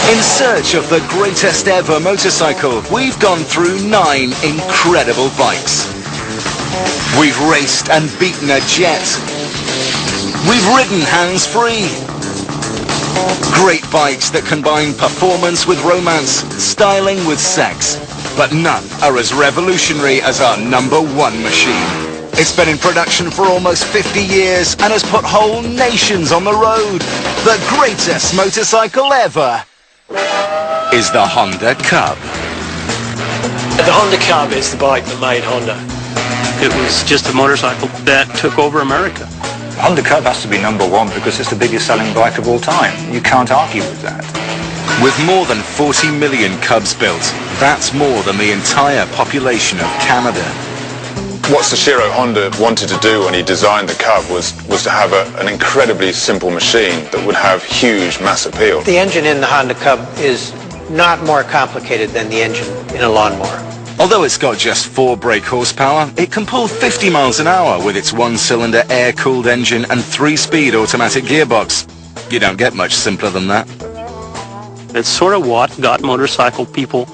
In search of the greatest ever motorcycle, we've gone through 9 incredible bikes. We've raced and beaten a jet. We've ridden hands-free. Great bikes that combine performance with romance, styling with sex. But none are as revolutionary as our #1 machine. It's been in production for almost 50 years and has put whole nations on the road. The greatest motorcycle ever is the Honda Cub. The Honda Cub is the bike that made Honda. It was just a motorcycle that took over America. The Honda Cub has to be #1 because it's the biggest selling bike of all time. You can't argue with that. With more than 40 million Cubs built, that's more than the entire population of Canada. What Soichiro Honda wanted to do when he designed the Cub was to have an incredibly simple machine that would have huge mass appeal. The engine in the Honda Cub is not more complicated than the engine in a lawnmower. Although it's got just 4 brake horsepower, it can pull 50 miles an hour with its 1-cylinder air-cooled engine and 3-speed automatic gearbox. You don't get much simpler than that. It's sort of what got motorcycle people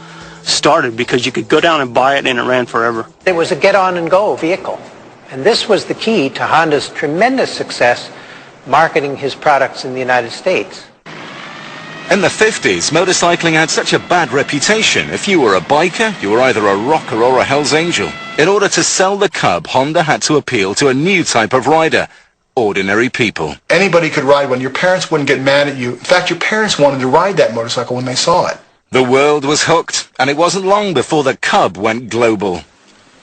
started, because you could go down and buy it and it ran forever. It was a get-on-and-go vehicle. And this was the key to Honda's tremendous success marketing his products in the United States. In the 50s, motorcycling had such a bad reputation. If you were a biker, you were either a rocker or a Hell's Angel. In order to sell the Cub, Honda had to appeal to a new type of rider: ordinary people. Anybody could ride one. Your parents wouldn't get mad at you. In fact, your parents wanted to ride that motorcycle when they saw it. The world was hooked, and it wasn't long before the Cub went global.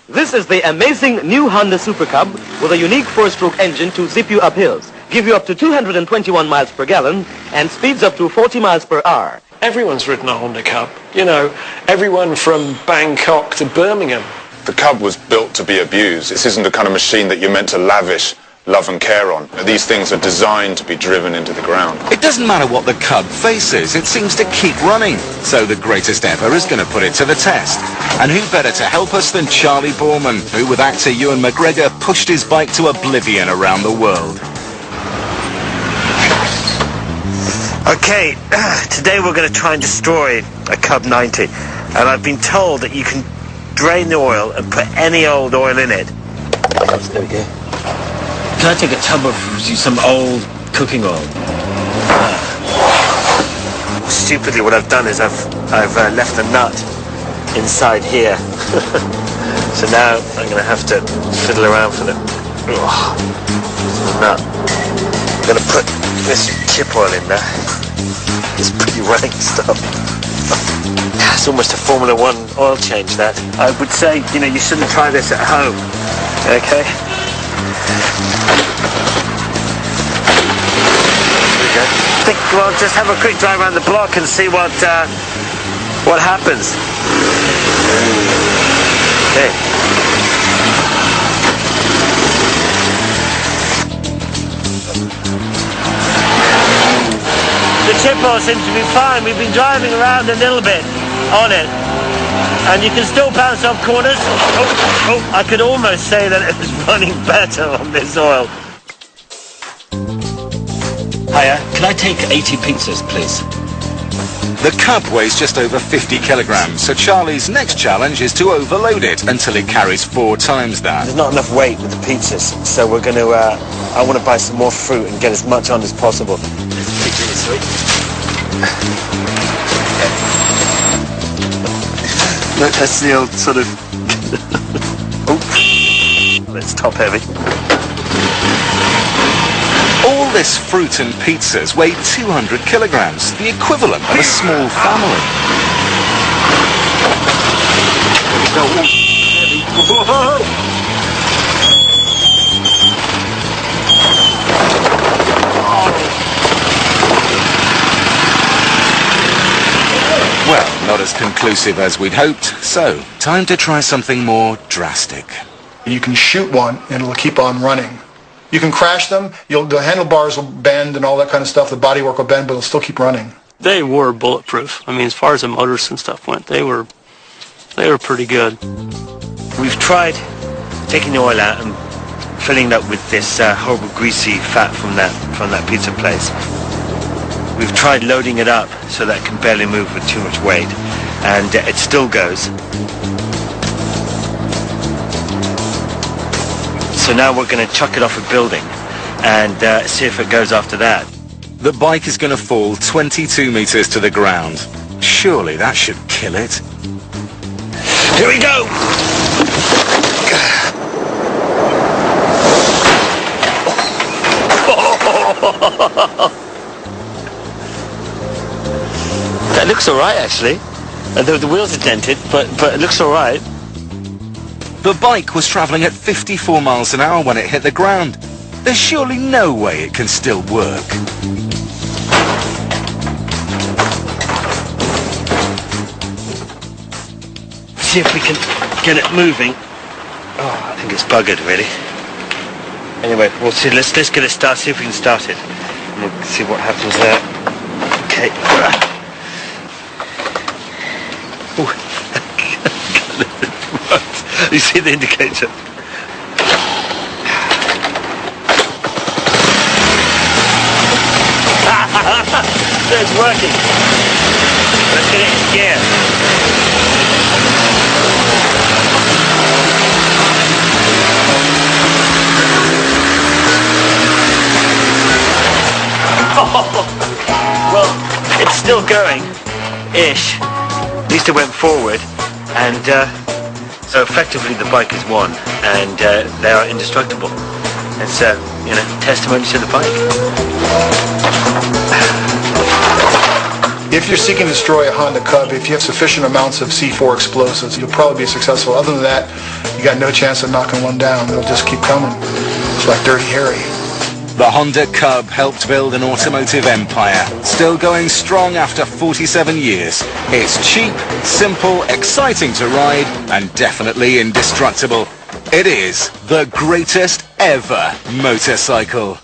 This is the amazing new Honda Super Cub with a unique 4-stroke engine to zip you up hills, give you up to 221 miles per gallon, and speeds up to 40 miles per hour. Everyone's ridden a Honda Cub. You know, everyone from Bangkok to Birmingham. The Cub was built to be abused. This isn't the kind of machine that you're meant to lavish love and care on. These things are designed to be driven into the ground. It doesn't matter what the Cub faces, it seems to keep running. So the greatest ever is going to put it to the test. And who better to help us than Charlie Borman, who with actor Ewan McGregor pushed his bike to oblivion around the world. Okay, today we're going to try and destroy a Cub 90. And I've been told that you can drain the oil and put any old oil in it. There we go. Can I take a tub of some old cooking oil? Stupidly, what I've done is I've left a nut inside here. So now I'm going to have to fiddle around for the nut. I'm going to put this chip oil in there. It's pretty rank stuff. It's almost a Formula 1 oil change, that. I would say, you know, you shouldn't try this at home. Okay? I think we'll just have a quick drive around the block and see what happens. Okay. The chip oil seems to be fine. We've been driving around a little bit on it, and you can still bounce off corners. I could almost say that it was running better on this oil. Hiya, can I take 80 pizzas, please? The Cub weighs just over 50 kilograms, so Charlie's next challenge is to overload it until it carries 4 times that. There's not enough weight with the pizzas, so we're going to, I want to buy some more fruit and get as much on as possible. It's really sweet. Look, that's the old sort of... Oh, it's top heavy. All this fruit and pizzas weigh 200 kilograms, the equivalent of a small family. Well, not as conclusive as we'd hoped, so time to try something more drastic. You can shoot one and it'll keep on running. You can crash them, the handlebars will bend and all that kind of stuff, the bodywork will bend, but it'll still keep running. They were bulletproof. I mean, as far as the motors and stuff went, they were pretty good. We've tried taking the oil out and filling it up with this horrible greasy fat from that pizza place. We've tried loading it up so that it can barely move with too much weight, and it still goes. So now we're going to chuck it off a building and see if it goes after that. The bike is going to fall 22 meters to the ground. Surely that should kill it. Here we go! That looks alright, actually. The wheels are dented, but it looks alright. The bike was travelling at 54 miles an hour when it hit the ground. There's surely no way it can still work. See if we can get it moving. Oh, I think it's buggered, really. Anyway, we'll see. Let's get it started. See if we can start it, and we'll see what happens there. Okay. Ooh. You see the indicator? It's working. Let's get it in gear. Well, it's still going-ish. At least it went forward, and so effectively the bike is won, and they are indestructible. It's testimony to the bike. If you're seeking to destroy a Honda Cub, if you have sufficient amounts of C4 explosives, you'll probably be successful. Other than that, you got no chance of knocking one down. It'll just keep coming. It's like Dirty Harry. The Honda Cub helped build an automotive empire, still going strong after 47 years. It's cheap, simple, exciting to ride, and definitely indestructible. It is the greatest ever motorcycle.